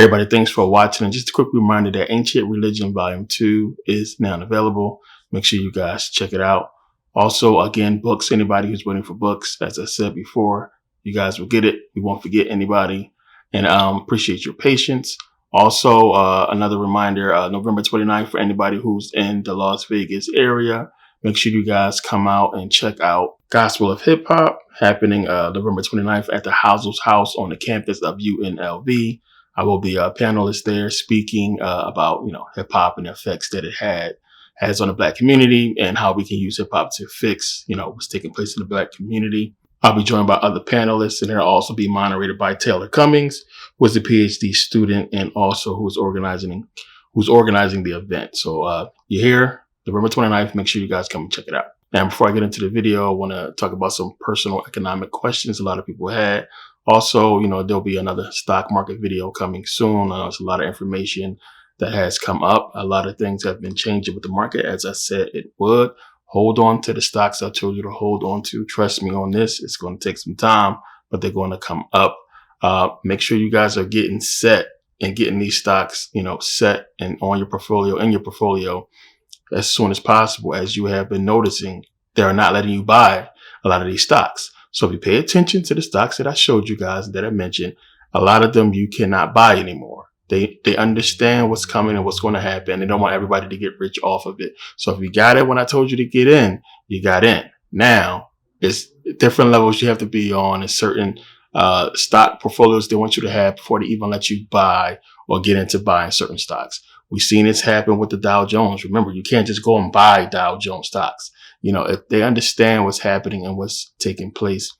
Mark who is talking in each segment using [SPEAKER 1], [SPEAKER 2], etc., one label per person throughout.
[SPEAKER 1] Everybody, thanks for watching. And just a quick reminder that Ancient Religion Volume 2 is now available. Make sure you guys check it out. Also, again, books, anybody who's waiting for books, as I said before, you guys will get it. We won't forget anybody. And appreciate your patience. Also, another reminder, November 29th, for anybody who's in the Las Vegas area, make sure you guys come out and check out Gospel of Hip Hop happening November 29th at the Housel's House on the campus of UNLV. I will be a panelist there speaking about, hip hop and the effects that it has on the Black community and how we can use hip hop to fix, what's taking place in the Black community. I'll be joined by other panelists, and it'll also be moderated by Taylor Cummings, who is a PhD student and also who's organizing the event. So you're here November 29th. Make sure you guys come and check it out. And before I get into the video, I want to talk about some personal economic questions a lot of people had. Also, there'll be another stock market video coming soon. There's a lot of information that has come up. A lot of things have been changing with the market. As I said, it would. Hold on to the stocks I told you to hold on to. Trust me on this. It's going to take some time, but they're going to come up. Make sure you guys are getting set and getting these stocks, set and on your portfolio, as soon as possible. As you have been noticing, they are not letting you buy a lot of these stocks. So if you pay attention to the stocks that I showed you guys, that I mentioned, a lot of them you cannot buy anymore. They understand what's coming and what's going to happen. They don't want everybody to get rich off of it. So if you got it when I told you to get in, you got in. Now, it's different levels you have to be on in certain stock portfolios they want you to have before they even let you buy or get into buying certain stocks. We've seen this happen with the Dow Jones. Remember, you can't just go and buy Dow Jones stocks. If they understand what's happening and what's taking place,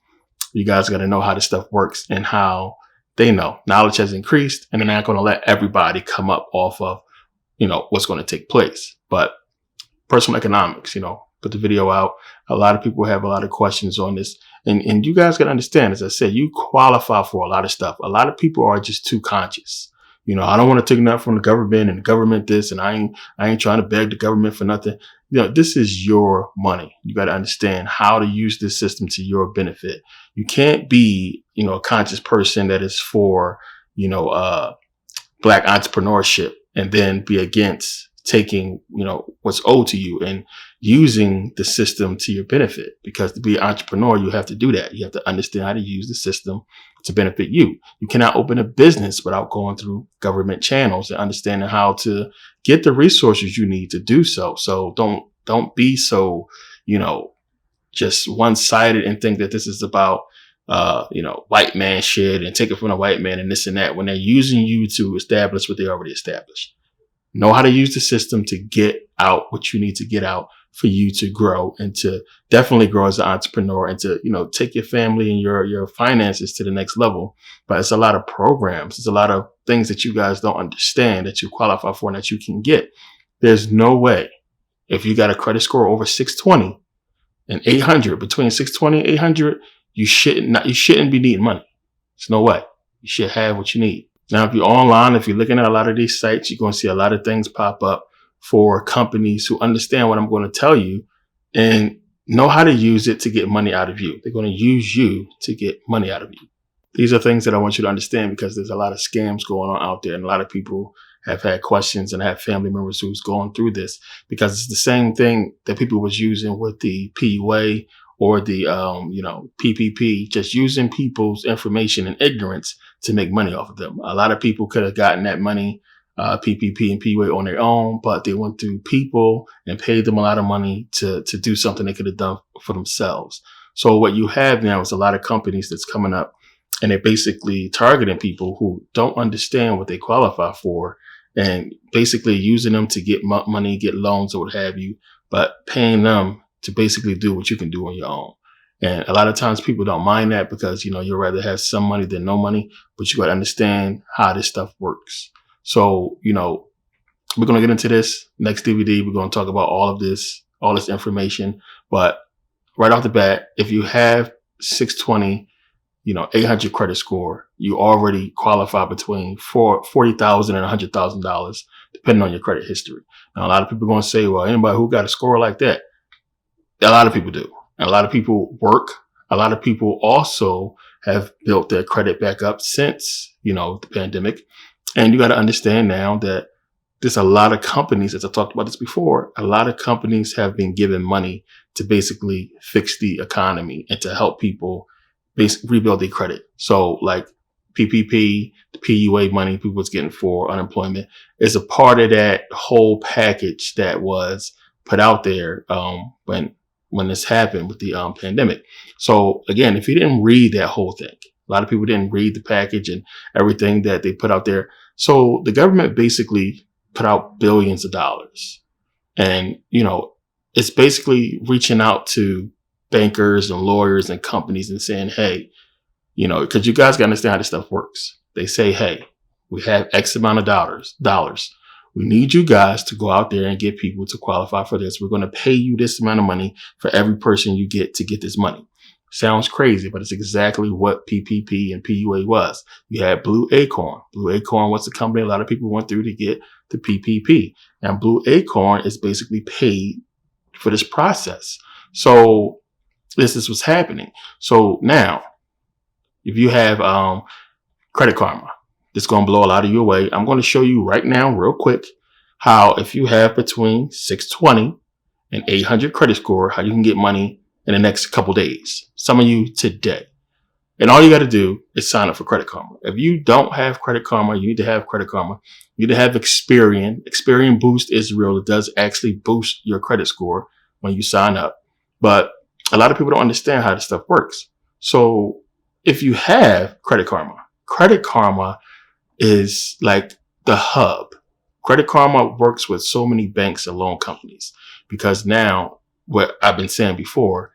[SPEAKER 1] you guys got to know how this stuff works and how they know knowledge has increased, and they're not going to let everybody come up off of, what's going to take place. But personal economics, put the video out. A lot of people have a lot of questions on this, and you guys got to understand, as I said, you qualify for a lot of stuff. A lot of people are just too conscious. I don't want to take nothing from the government and the government this, and I ain't trying to beg the government for nothing. This is your money. You got to understand how to use this system to your benefit. You can't be, a conscious person that is for, Black entrepreneurship and then be against taking, what's owed to you and using the system to your benefit. Because to be an entrepreneur, you have to do that. You have to understand how to use the system to benefit you. You cannot open a business without going through government channels and understanding how to get the resources you need to do so. So don't be so, just one-sided and think that this is about, white man shit and take it from the white man and this and that, when they're using you to establish what they already established. Know how to use the system to get out what you need to get out for you to grow and to definitely grow as an entrepreneur and to, take your family and your finances to the next level. But it's a lot of programs. It's a lot of things that you guys don't understand that you qualify for and that you can get. There's no way, if you got a credit score over 620 and 800, between 620 and 800, you shouldn't be needing money. There's no way. You should have what you need. Now, if you're online, if you're looking at a lot of these sites, you're going to see a lot of things pop up for companies who understand what I'm going to tell you and know how to use it to get money out of you. They're going to use you to get money out of you. These are things that I want you to understand because there's a lot of scams going on out there, and a lot of people have had questions and have family members who's going through this because it's the same thing that people was using with the PUA or the, PPP, just using people's information and ignorance to make money off of them. A lot of people could have gotten that money, PPP and PUA on their own, but they went through people and paid them a lot of money to do something they could have done for themselves. So what you have now is a lot of companies that's coming up and they're basically targeting people who don't understand what they qualify for and basically using them to get money, get loans or what have you, but paying them to basically do what you can do on your own. And a lot of times people don't mind that because, you'd rather have some money than no money, but you got to understand how this stuff works. So, we're going to get into this next DVD. We're going to talk about all this information. But right off the bat, if you have 620, 800 credit score, you already qualify between $40,000 and $100,000, depending on your credit history. Now, a lot of people are going to say, well, anybody who got a score like that, a lot of people do. And a lot of people work. A lot of people also have built their credit back up since, the pandemic. And you got to understand now that there's a lot of companies, as I talked about this before, a lot of companies have been given money to basically fix the economy and to help people rebuild their credit. So like PPP, the PUA money people was getting for unemployment is a part of that whole package that was put out there when this happened with the pandemic. So again, if you didn't read that whole thing, a lot of people didn't read the package and everything that they put out there. So the government basically put out billions of dollars. And, it's basically reaching out to bankers and lawyers and companies and saying, hey, because you guys got to understand how this stuff works. They say, hey, we have X amount of dollars. We need you guys to go out there and get people to qualify for this. We're going to pay you this amount of money for every person you get to get this money. Sounds crazy, but it's exactly what PPP and PUA was. You had Blue Acorn. Blue Acorn was the company a lot of people went through to get the PPP. And Blue Acorn is basically paid for this process. So this is what's happening. So now, if you have Credit Karma, it's going to blow a lot of you away. I'm going to show you right now real quick how if you have between 620 and 800 credit score, how you can get money in the next couple days. Some of you today. And all you got to do is sign up for Credit Karma. If you don't have Credit Karma, you need to have Credit Karma. You need to have Experian. Experian Boost is real. It does actually boost your credit score when you sign up. But a lot of people don't understand how this stuff works. So if you have Credit Karma is like the hub. Credit Karma works with so many banks and loan companies because now, what I've been saying before,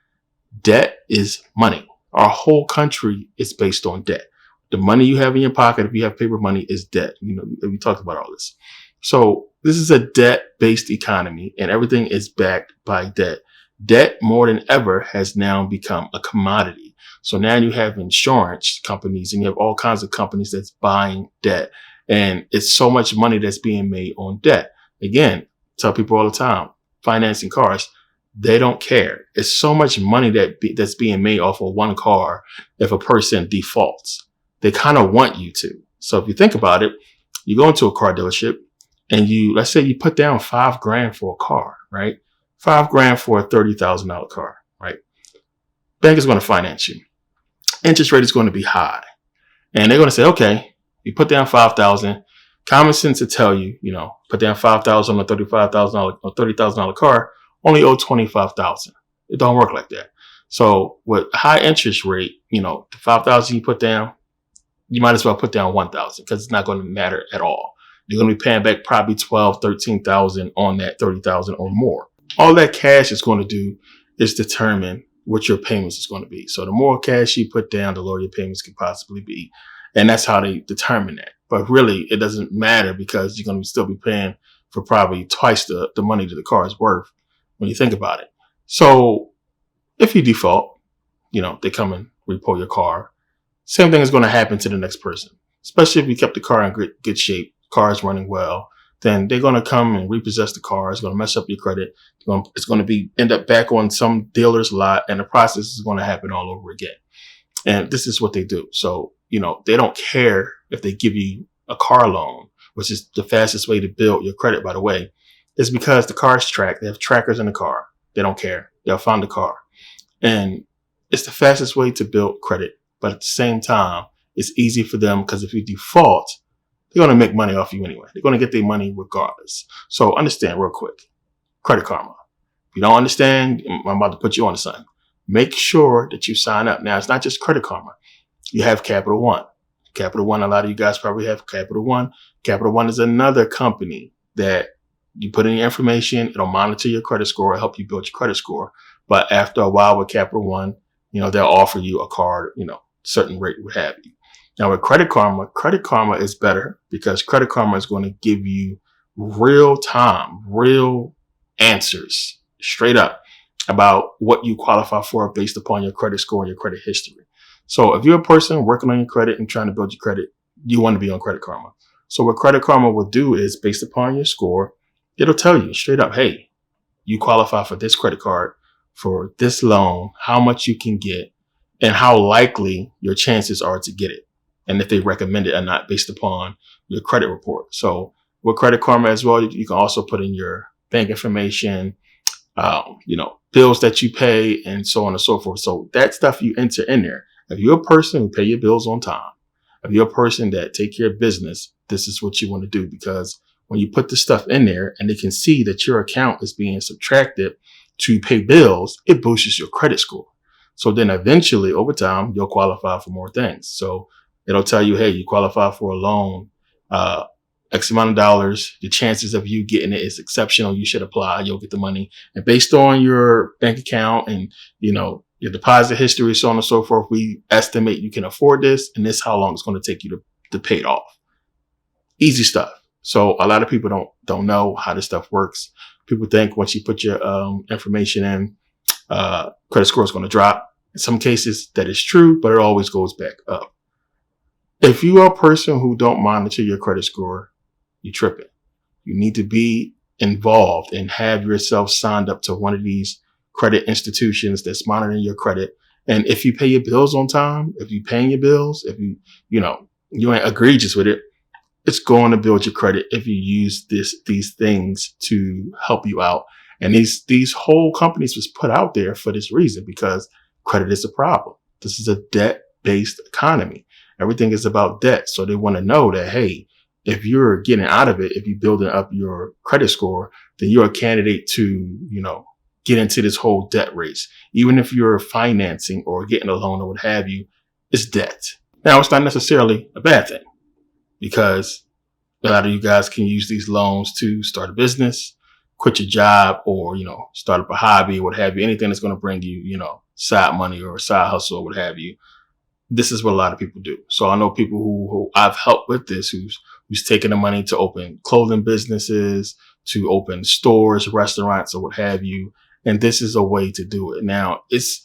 [SPEAKER 1] debt is money. Our whole country is based on debt. The money you have in your pocket, if you have paper money, is debt. We talked about all this. So this is a debt-based economy and everything is backed by debt. Debt more than ever has now become a commodity. So now you have insurance companies and you have all kinds of companies that's buying debt. And it's so much money that's being made on debt. Again, tell people all the time, financing cars, they don't care. It's so much money that's being made off of one car if a person defaults. They kind of want you to. So if you think about it, you go into a car dealership and let's say you put down $5,000 for a car, right? $5,000 for a $30,000 car, right? Bank is going to finance you. Interest rate is going to be high. And they're going to say, okay, you put down $5,000. Common sense to tell you, put down $5,000 on a $35,000 or $30,000 car, only owe $25,000. It don't work like that. So with a high interest rate, the $5,000 you put down, you might as well put down $1,000 because it's not going to matter at all. You're going to be paying back probably $12,000, $13,000 on that $30,000 or more. All that cash is going to do is determine what your payments is going to be. So the more cash you put down, the lower your payments can possibly be. And that's how they determine that. But really, it doesn't matter because you're going to still be paying for probably twice the money that the car is worth when you think about it. So if you default, they come and repo your car. Same thing is going to happen to the next person, especially if you kept the car in good shape, car is running well. Then they're going to come and repossess the car. It's going to mess up your credit. It's going to end up back on some dealer's lot, and the process is going to happen all over again. And this is what they do. So, they don't care if they give you a car loan, which is the fastest way to build your credit, by the way. It's because the car is tracked. They have trackers in the car. They don't care. They'll find the car. And it's the fastest way to build credit. But at the same time, it's easy for them because if you default, they're going to make money off you anyway. They're going to get their money regardless. So understand real quick, Credit Karma. If you don't understand, I'm about to put you on to something. Make sure that you sign up. Now, it's not just Credit Karma. You have Capital One. Capital One, a lot of you guys probably have Capital One. Capital One is another company that you put in your information. It'll monitor your credit score, help you build your credit score. But after a while with Capital One, they'll offer you a card, certain rate, what have you. Now with Credit Karma is better because Credit Karma is going to give you real answers straight up about what you qualify for based upon your credit score and your credit history. So if you're a person working on your credit and trying to build your credit, you want to be on Credit Karma. So what Credit Karma will do is based upon your score, it'll tell you straight up, hey, you qualify for this credit card, for this loan, how much you can get, and how likely your chances are to get it. and if they recommend it or not based upon your credit report. So with Credit Karma as well, you can also put in your bank information, bills that you pay, and so on and so forth. So that stuff you enter in there. If you're a person who pay your bills on time, if you're a person that take care of business, this is what you want to do, because when you put the stuff in there and they can see that your account is being subtracted to pay bills, it boosts your credit score. So then eventually over time, you'll qualify for more things. So it'll tell you, hey, you qualify for a loan, X amount of dollars. The chances of you getting it is exceptional. You should apply. You'll get the money. And based on your bank account and, your deposit history, so on and so forth, we estimate you can afford this, and this is how long it's going to take you to pay it off. Easy stuff. So a lot of people don't know how this stuff works. People think once you put your information in, credit score is going to drop. In some cases that is true, but it always goes back up. If you are a person who don't monitor your credit score, you're tripping. You need to be involved and have yourself signed up to one of these credit institutions that's monitoring your credit. And if you pay your bills on time, if you're paying your bills, if you ain't egregious with it, it's going to build your credit if you use these things to help you out. And these whole companies was put out there for this reason, because credit is a problem. This is a debt-based economy. Everything is about debt. So they want to know that, hey, if you're getting out of it, if you're building up your credit score, then you're a candidate to, get into this whole debt race. Even if you're financing or getting a loan or what have you, it's debt. Now, it's not necessarily a bad thing, because a lot of you guys can use these loans to start a business, quit your job, or, start up a hobby or what have you, anything that's going to bring you, side money or side hustle or what have you. This is what a lot of people do. So I know people who I've helped with this, who's taking the money to open clothing businesses, to open stores, restaurants, or what have you. And this is a way to do it. Now, it's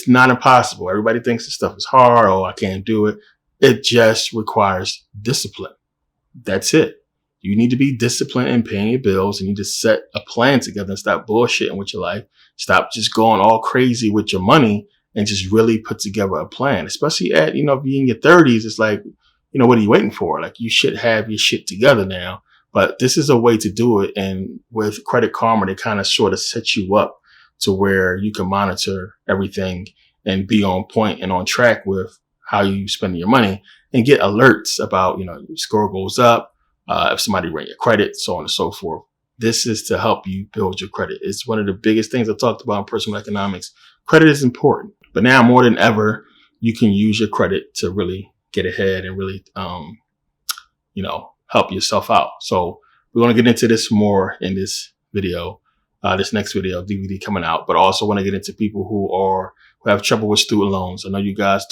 [SPEAKER 1] not impossible. Everybody thinks this stuff is hard. Oh, I can't do it. It just requires discipline. That's it. You need to be disciplined in paying your bills. You need to set a plan together and stop bullshitting with your life. Stop just going all crazy with your money and just really put together a plan. Especially at, if you're in your 30s, it's like, what are you waiting for? Like, you should have your shit together now. But this is a way to do it. And with Credit Karma, they kind of sort of set you up to where you can monitor everything and be on point and on track with how you spend your money, and get alerts about, your score goes up, if somebody ran your credit, so on and so forth. This is to help you build your credit. It's one of the biggest things I talked about in personal economics. Credit is important, but now more than ever, you can use your credit to really get ahead and really, help yourself out. So we're going to get into this more in this video, this next video, DVD coming out, but also want to get into people who have trouble with student loans. I know you guys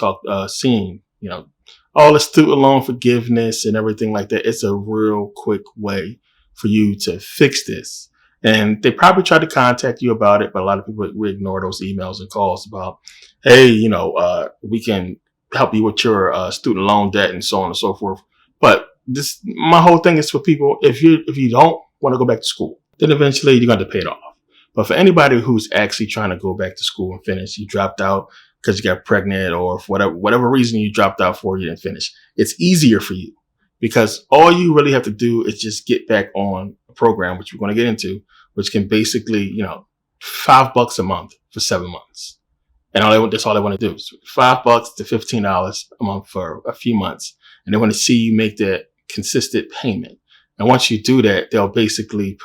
[SPEAKER 1] seeing, all the student loan forgiveness and everything like that. It's a real quick way for you to fix this. And they probably tried to contact you about it, but a lot of people, we ignore those emails and calls about, hey, we can help you with your student loan debt and so on and so forth. But my whole thing is for people, if you don't want to go back to school, then eventually you're going to pay it off. But for anybody who's actually trying to go back to school and finish, you dropped out because you got pregnant, or for whatever reason you dropped out for, you didn't finish. It's easier for you, because all you really have to do is just get back on a program, which we're going to get into, which can basically, $5 a month for 7 months. And that's all they want to do is $5 to $15 a month for a few months. And they want to see you make that consistent payment. And once you do that, they'll basically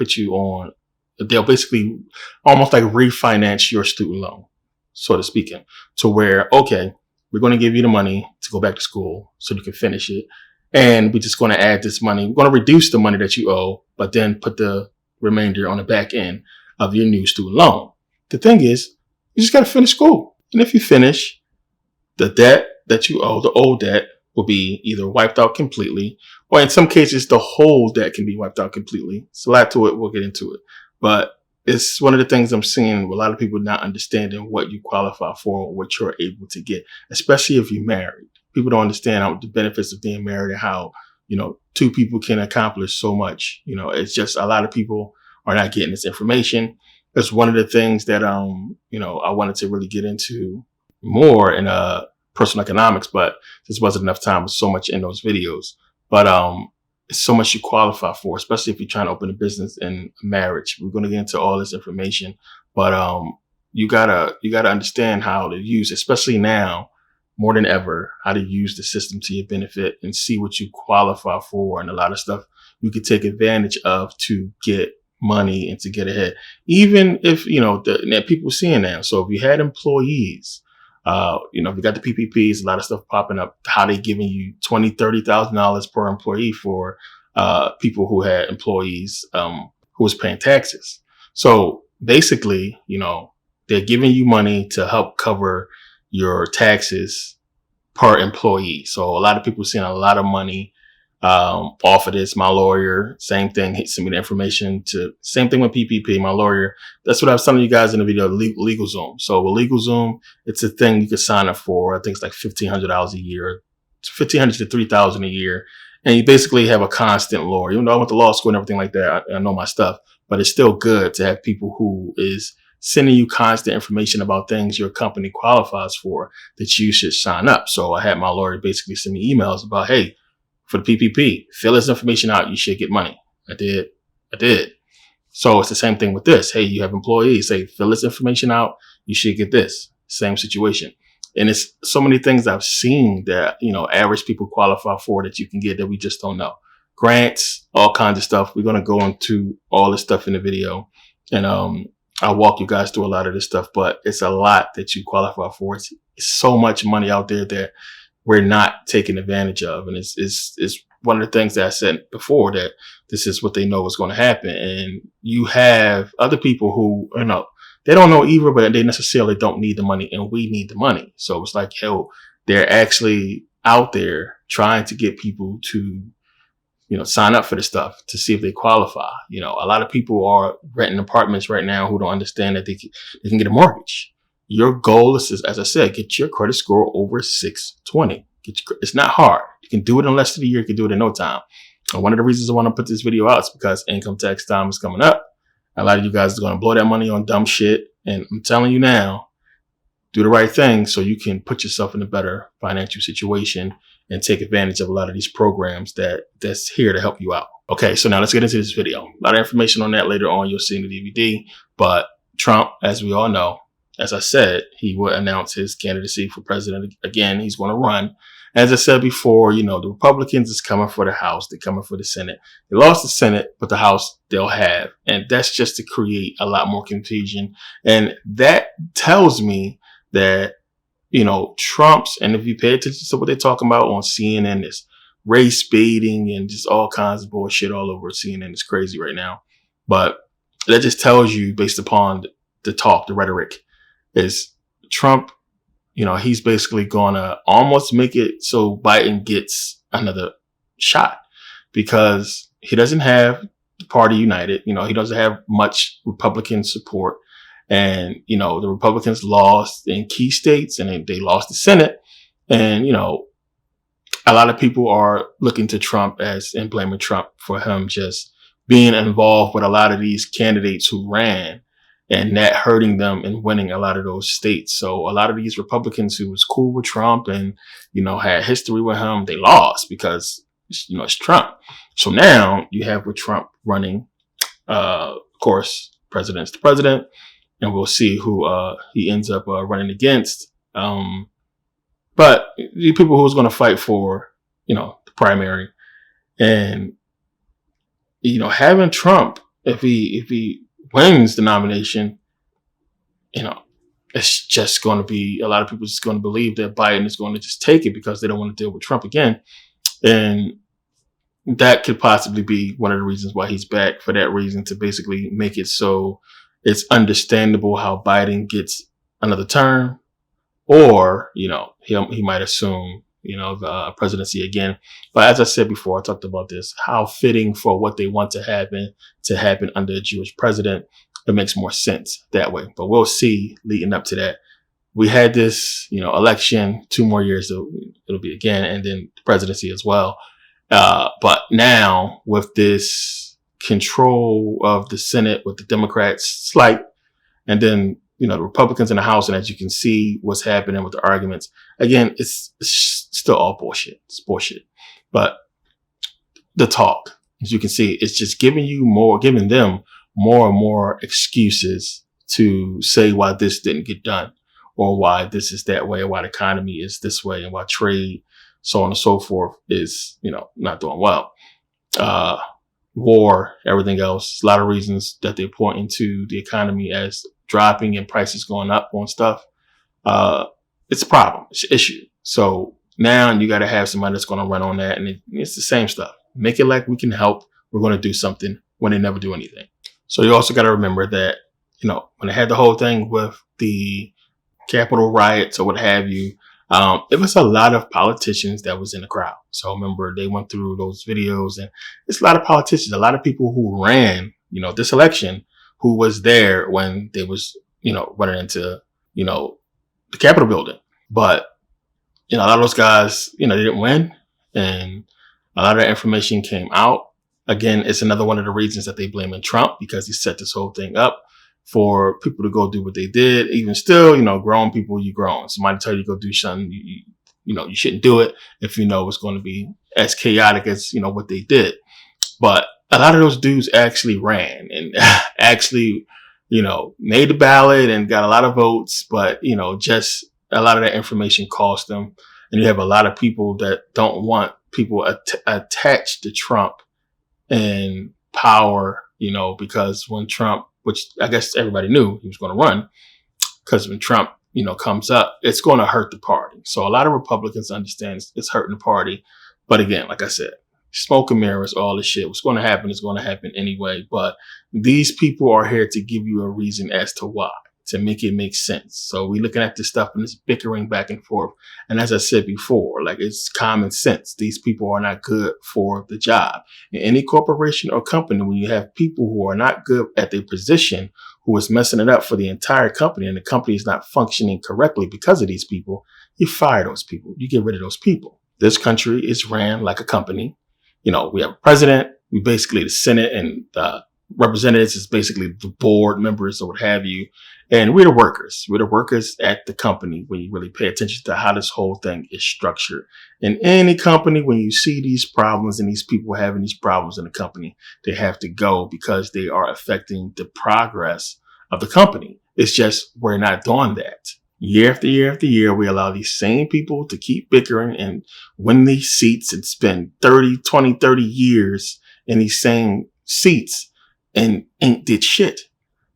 [SPEAKER 1] almost like refinance your student loan, sort of speaking, to where, okay, we're going to give you the money to go back to school so you can finish it. And we're just going to add this money. We're going to reduce the money that you owe, but then put the remainder on the back end of your new student loan. The thing is, you just got to finish school. And if you finish, the debt that you owe, the old debt, will be either wiped out completely, or in some cases, the whole debt can be wiped out completely. It's a lot to it. We'll get into it. But it's one of the things I'm seeing with a lot of people not understanding what you qualify for, what you're able to get, especially if you're married. People don't understand the benefits of being married and how, two people can accomplish so much. It's just a lot of people are not getting this information. It's one of the things that, I wanted to really get into more. And personal economics, but just wasn't enough time. With so much in those videos, but it's so much you qualify for, especially if you're trying to open a business and marriage. We're going to get into all this information, but you gotta understand how to use, especially now more than ever, how to use the system to your benefit and see what you qualify for, and a lot of stuff you could take advantage of to get money and to get ahead. Even if, that people seeing now. So if you had employees, if you got the PPPs, a lot of stuff popping up, how they giving you $20,000, $30,000 per employee for people who had employees who was paying taxes. So basically, they're giving you money to help cover your taxes per employee. So a lot of people seeing a lot of money off of this. My lawyer, same thing. He sent me the information same thing with PPP. My lawyer, that's what I was telling you guys in the video, LegalZoom. So with LegalZoom, it's a thing you could sign up for. I think it's like $1,500 a year, $1,500 to $3,000 a year. And you basically have a constant lawyer. Even though I went to law school and everything like that, I know my stuff, but it's still good to have people who is sending you constant information about things your company qualifies for that you should sign up. So I had my lawyer basically send me emails about, hey, for the PPP, fill this information out, you should get money. I did. So it's the same thing with this. Hey, you have employees, say, fill this information out, you should get this. Same situation. And it's so many things I've seen that, average people qualify for that you can get that we just don't know. Grants, all kinds of stuff. We're going to go into all this stuff in the video. And I'll walk you guys through a lot of this stuff, but it's a lot that you qualify for. It's so much money out there that we're not taking advantage of. And it's one of the things that I said before, that this is what they know is going to happen. And you have other people who, they don't know either, but they necessarily don't need the money, and we need the money. So it's like, they're actually out there trying to get people to, sign up for the stuff to see if they qualify. A lot of people are renting apartments right now who don't understand that they can get a mortgage. Your goal is, as I said, get your credit score over 620. It's not hard. You can do it in less than a year. You can do it in no time. And one of the reasons I want to put this video out is because income tax time is coming up. A lot of you guys are going to blow that money on dumb shit. And I'm telling you now, do the right thing so you can put yourself in a better financial situation and take advantage of a lot of these programs that's here to help you out. Okay, so now let's get into this video. A lot of information on that later on. You'll see in the DVD. But Trump, as we all know, as I said, he will announce his candidacy for president again. He's going to run. As I said before, the Republicans is coming for the House. They're coming for the Senate. They lost the Senate, but the House they'll have. And that's just to create a lot more confusion. And that tells me that, Trump's, and if you pay attention to what they're talking about on CNN, this race baiting and just all kinds of bullshit all over CNN. It's crazy right now. But that just tells you, based upon the talk, the rhetoric, is Trump, he's basically going to almost make it so Biden gets another shot, because he doesn't have the party united. He doesn't have much Republican support. And, the Republicans lost in key states, and they lost the Senate. And, a lot of people are looking to Trump and blaming Trump for him just being involved with a lot of these candidates who ran, and that hurting them and winning a lot of those states. So a lot of these Republicans who was cool with Trump and, had history with him, they lost because, it's Trump. So now you have with Trump running, of course, president's the president, and we'll see who he ends up running against. But the people who's going to fight for, the primary, and, having Trump, if he wins the nomination, it's just going to be, a lot of people just going to believe that Biden is going to just take it because they don't want to deal with Trump again. And that could possibly be one of the reasons why he's back, for that reason, to basically make it so it's understandable how Biden gets another term, or, he might assume, the presidency again. But as I said before, I talked about this, how fitting for what they want to happen under a Jewish president. It makes more sense that way. But we'll see leading up to that. We had this, election, 2 more years, it'll be again, and then the presidency as well. But now with this control of the Senate with the Democrats slight, and then the Republicans in the House, and as you can see what's happening with the arguments, again, it's still all bullshit. It's bullshit. But the talk, as you can see, it's just giving them more and more excuses to say why this didn't get done, or why this is that way, or why the economy is this way, and why trade, so on and so forth, is, not doing well. War, everything else. A lot of reasons that they point into the economy as dropping and prices going up on stuff. It's a problem. It's an issue. So now you got to have somebody that's going to run on that. And it's the same stuff. Make it like we can help. We're going to do something, when they never do anything. So you also got to remember that, when they had the whole thing with the Capitol riots or what have you, it was a lot of politicians that was in the crowd. So remember, they went through those videos, and it's a lot of politicians, a lot of people who ran, this election, who was there when they was, running into, the Capitol building. But, a lot of those guys, they didn't win, and a lot of that information came out. Again, it's another one of the reasons that they blame Trump, because he set this whole thing up for people to go do what they did. Even still, grown people, you grown. Somebody tell you to go do something, you shouldn't do it if it's going to be as chaotic as, what they did. But a lot of those dudes actually ran and actually, made the ballot and got a lot of votes. But, just a lot of that information cost them. And you have a lot of people that don't want people attached to Trump and power, because when Trump, which I guess everybody knew he was going to run, because when Trump, comes up, it's going to hurt the party. So a lot of Republicans understand it's hurting the party. But again, like I said, smoke and mirrors, all this shit. What's going to happen is going to happen anyway. But these people are here to give you a reason as to why, to make it make sense. So we're looking at this stuff and it's bickering back and forth. And as I said before, it's common sense. These people are not good for the job. In any corporation or company, when you have people who are not good at their position, who is messing it up for the entire company, and the company is not functioning correctly because of these people, you fire those people. You get rid of those people. This country is ran like a company. We have a president. We basically, the Senate and representatives is basically the board members or what have you. And we're the workers. We're the workers at the company when you really pay attention to how this whole thing is structured. In any company, when you see these problems and these people having these problems in the company, they have to go because they are affecting the progress of the company. It's just we're not doing that. Year after year after year, we allow these same people to keep bickering and win these seats and spend 30 years in these same seats and ain't did shit.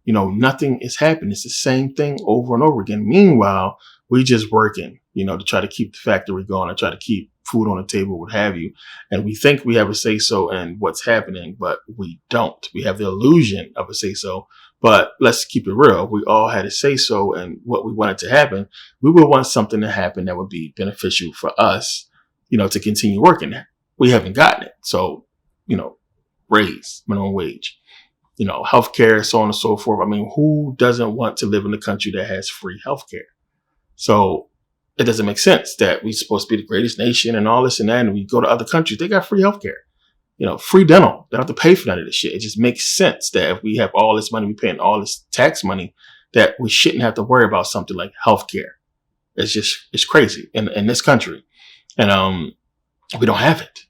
[SPEAKER 1] Nothing is happening. It's the same thing over and over again. Meanwhile, we just working, to try to keep the factory going and try to keep food on the table, what have you. And we think we have a say-so in what's happening, but we don't. We have the illusion of a say-so. But let's keep it real. We all had a say-so in what we wanted to happen. We would want something to happen that would be beneficial for us, to continue working. We haven't gotten it. So, raise minimum wage. Healthcare, so on and so forth. I mean, who doesn't want to live in a country that has free healthcare? So it doesn't make sense that we're supposed to be the greatest nation and all this and that. And we go to other countries, they got free healthcare, free dental. They don't have to pay for none of this shit. It just makes sense that if we have all this money, we paying all this tax money, that we shouldn't have to worry about something like healthcare. It's crazy in this country. And, we don't have it.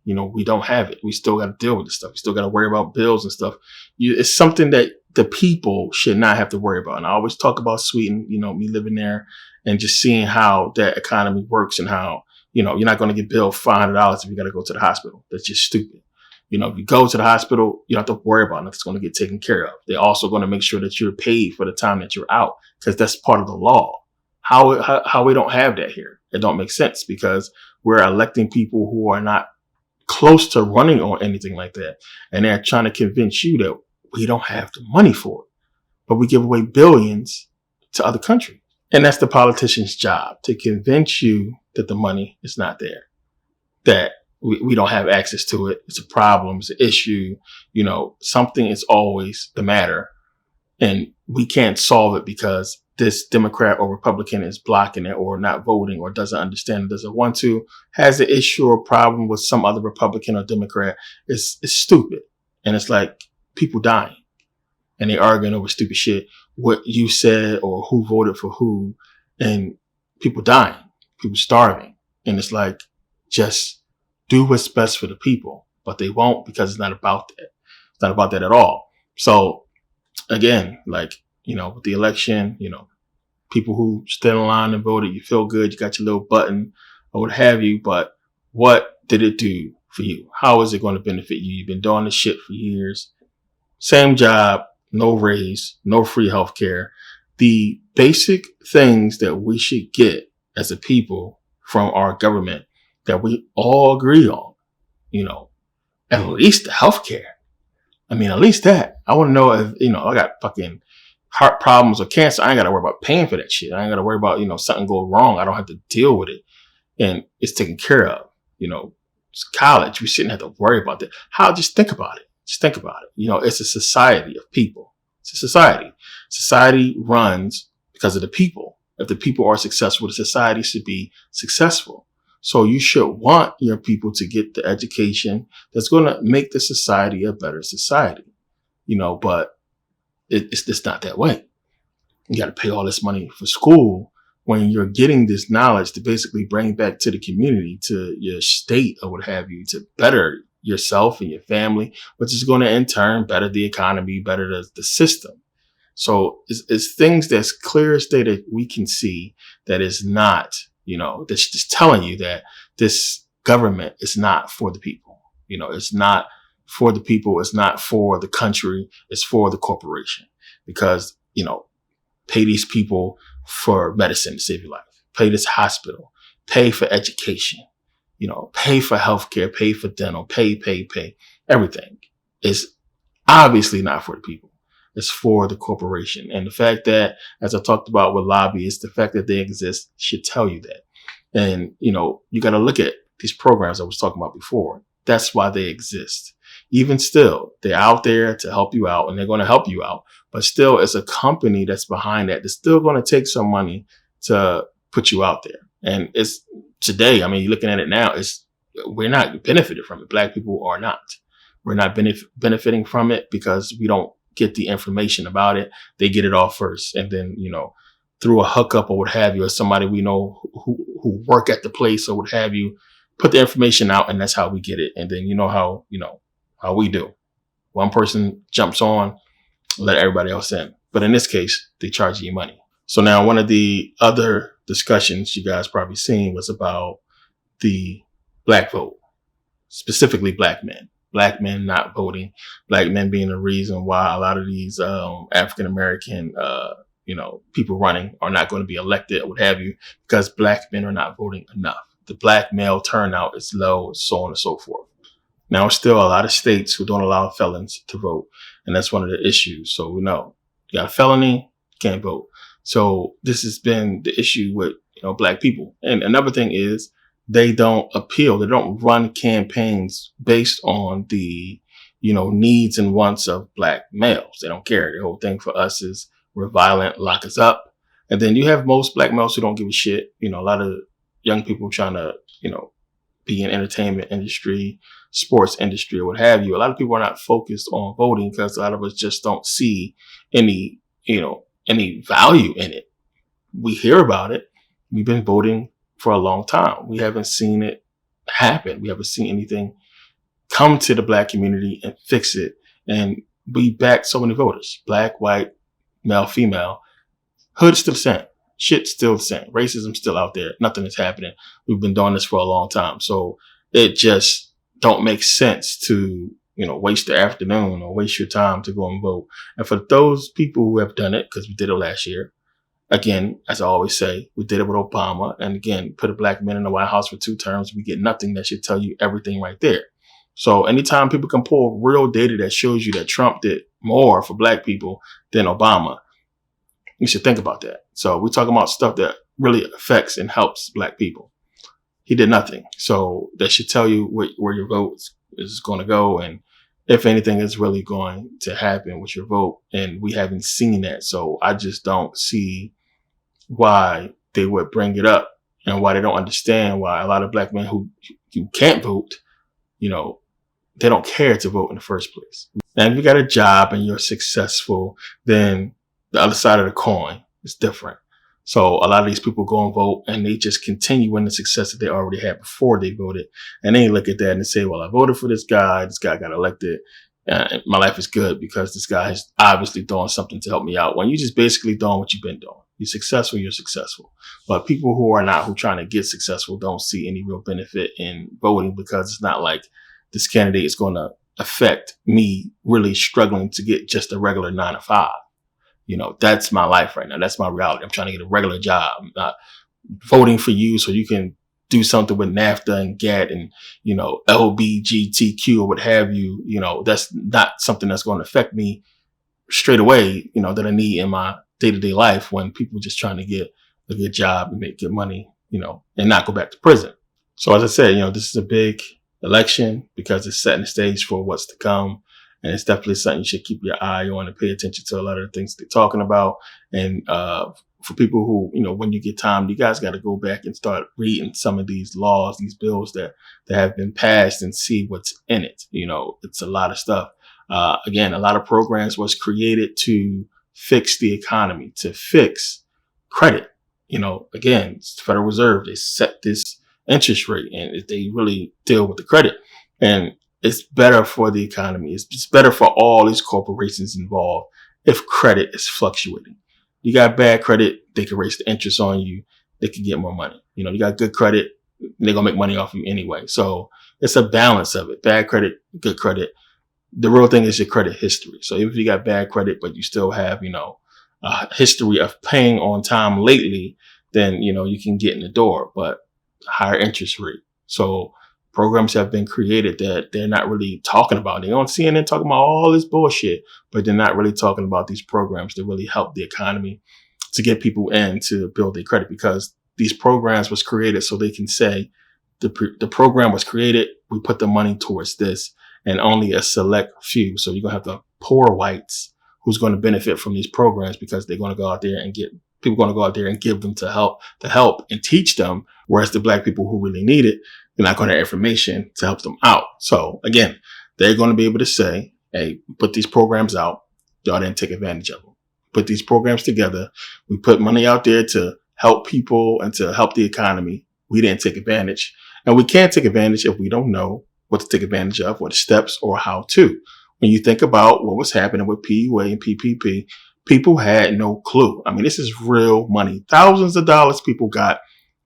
[SPEAKER 1] We don't have it. We still got to deal with this stuff. We still got to worry about bills and stuff. It's something that the people should not have to worry about. And I always talk about Sweden, me living there and just seeing how that economy works and how, you're not going to get billed $500 if you got to go to the hospital. That's just stupid. If you go to the hospital, you don't have to worry about nothing's going to get taken care of. They're also going to make sure that you're paid for the time that you're out, because that's part of the law. How we don't have that here? It don't make sense, because we're electing people who are not close to running on anything like that. And they're trying to convince you that we don't have the money for it, but we give away billions to other countries. And that's the politician's job, to convince you that the money is not there, that we don't have access to it. It's a problem. It's an issue. Something is always the matter, and we can't solve it because this Democrat or Republican is blocking it or not voting or doesn't understand it, doesn't want to, has an issue or problem with some other Republican or Democrat. It's stupid. And it's like people dying. and they arguing over stupid shit, what you said or who voted for who, and people dying, people starving. And it's like, just do what's best for the people, but they won't, because it's not about that. It's not about that at all. So again, like, with the election, people who stood in line and voted, you feel good, you got your little button or what have you, but what did it do for you? How is it going to benefit you? You've been doing this shit for years. Same job, no raise, no free healthcare. The basic things that we should get as a people from our government that we all agree on, at least the healthcare. I mean, at least that. I want to know if, I got fucking heart problems or cancer. I ain't got to worry about paying for that shit. I ain't got to worry about, something go wrong. I don't have to deal with it. And it's taken care of. It's college. We shouldn't have to worry about that. Just think about it. Just think about it. It's a society of people. It's a society. Society runs because of the people. If the people are successful, the society should be successful. So you should want your people to get the education that's going to make the society a better society. But it's not that way. You got to pay all this money for school when you're getting this knowledge to basically bring back to the community, to your state or what have you, to better yourself and your family, which is going to in turn better the economy, better the system. So it's things that's clear as day that we can see that is not, that's just telling you that this government is not for the people. It's not for the people. It's not for the country. It's for the corporation, because, pay these people for medicine to save your life, pay this hospital, pay for education, pay for healthcare, pay for dental, pay. Everything is obviously not for the people. It's for the corporation. And the fact that, as I talked about with lobbyists, the fact that they exist should tell you that. And, you got to look at these programs I was talking about before. That's why they exist. Even still, they're out there to help you out, and they're going to help you out. But still, it's a company that's behind that. They're still going to take some money to put you out there. And it's today, I mean, you're looking at it now, we're not benefiting from it. Black people are not. We're not benefiting from it because we don't get the information about it. They get it all first. And then, through a hookup or what have you, or somebody we know who work at the place or what have you, put the information out, and that's how we get it. And then how we do. One person jumps on, let everybody else in. But in this case, they charge you money. So now one of the other discussions you guys probably seen was about the black vote, specifically black men not voting, black men being the reason why a lot of these African-American, people running are not going to be elected or what have you, because black men are not voting enough. The black male turnout is low, so on and so forth. Now, still a lot of states who don't allow felons to vote. And that's one of the issues. So we know you got a felony, can't vote. So this has been the issue with, black people. And another thing is they don't appeal. They don't run campaigns based on the, needs and wants of black males. They don't care. The whole thing for us is we're violent, lock us up. And then you have most black males who don't give a shit. A lot of young people trying to, be in entertainment industry, sports industry, or what have you. A lot of people are not focused on voting because a lot of us just don't see any value in it. We hear about it. We've been voting for a long time. We haven't seen it happen. We haven't seen anything come to the black community and fix it. And we back so many voters, black, white, male, female. Hood's still the same. Shit's still the same. Racism's still out there. Nothing is happening. We've been doing this for a long time. So it just don't make sense to, waste the afternoon or waste your time to go and vote. And for those people who have done it, because we did it last year, again, as I always say, we did it with Obama. And again, put a black man in the White House for 2 terms, we get nothing. That should tell you everything right there. So anytime people can pull real data that shows you that Trump did more for black people than Obama, you should think about that. So we're talking about stuff that really affects and helps black people. He did nothing. So that should tell you where your vote is going to go, and if anything is really going to happen with your vote. And we haven't seen that. So I just don't see why they would bring it up, and why they don't understand why a lot of black men who can't vote, they don't care to vote in the first place. Now, if you got a job and you're successful, then the other side of the coin is different. So a lot of these people go and vote and they just continue in the success that they already had before they voted. And they look at that and they say, well, I voted for this guy got elected. My life is good because this guy is obviously doing something to help me out. When you just basically doing what you've been doing. You're successful, you're successful. But people who are not, who trying to get successful, don't see any real benefit in voting because it's not like this candidate is going to affect me really struggling to get just a regular 9 to 5. That's my life right now. That's my reality. I'm trying to get a regular job. I'm not voting for you so you can do something with NAFTA and GATT and, LBGTQ or what have you. That's not something that's going to affect me straight away, that I need in my day-to-day life when people just trying to get a good job and make good money, and not go back to prison. So as I said, this is a big election because it's setting the stage for what's to come. And it's definitely something you should keep your eye on and pay attention to a lot of the things they're talking about. And for people who, when you get time, you guys got to go back and start reading some of these laws, these bills that have been passed and see what's in it. It's a lot of stuff. Again, a lot of programs was created to fix the economy, to fix credit. Again, it's the Federal Reserve. They set this interest rate and they really deal with the credit. And it's better for the economy. It's just better for all these corporations involved if credit is fluctuating. You got bad credit, they can raise the interest on you. They can get more money. You got good credit, they're going to make money off you anyway. So it's a balance of it. Bad credit, good credit. The real thing is your credit history. So if you got bad credit, but you still have, a history of paying on time lately, then, you can get in the door, but higher interest rate. So programs have been created that they're not really talking about. They're on CNN talking about all this bullshit, but they're not really talking about these programs that really help the economy to get people in to build their credit, because these programs was created so they can say the program was created. We put the money towards this and only a select few. So you're going to have the poor whites who's going to benefit from these programs because they're going to go out there and people going to go out there and give them to help and teach them. Whereas the black people who really need it, they're not going to have information to help them out. So again, they're going to be able to say, hey, put these programs out. Y'all didn't take advantage of them. Put these programs together. We put money out there to help people and to help the economy. We didn't take advantage. And we can't take advantage if we don't know what to take advantage of, what steps or how to. When you think about what was happening with PUA and PPP, people had no clue. I mean, this is real money. Thousands of dollars people got.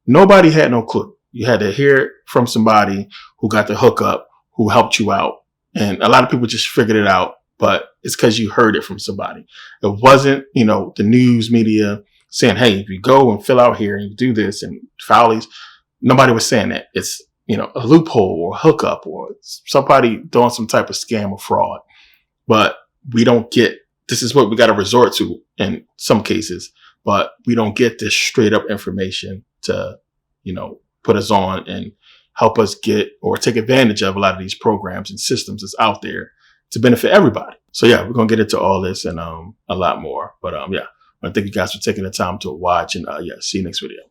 [SPEAKER 1] Nobody had no clue. You had to hear it from somebody who got the hookup, who helped you out. And a lot of people just figured it out, but it's because you heard it from somebody. It wasn't, the news media saying, hey, if you go and fill out here and you do this and file these. Nobody was saying that. It's, a loophole or a hookup or somebody doing some type of scam or fraud. But we don't get, this is what we got to resort to in some cases, but we don't get this straight up information to, put us on and help us get or take advantage of a lot of these programs and systems that's out there to benefit everybody. So yeah, we're going to get into all this and a lot more. But I thank you guys for taking the time to watch and see you next video.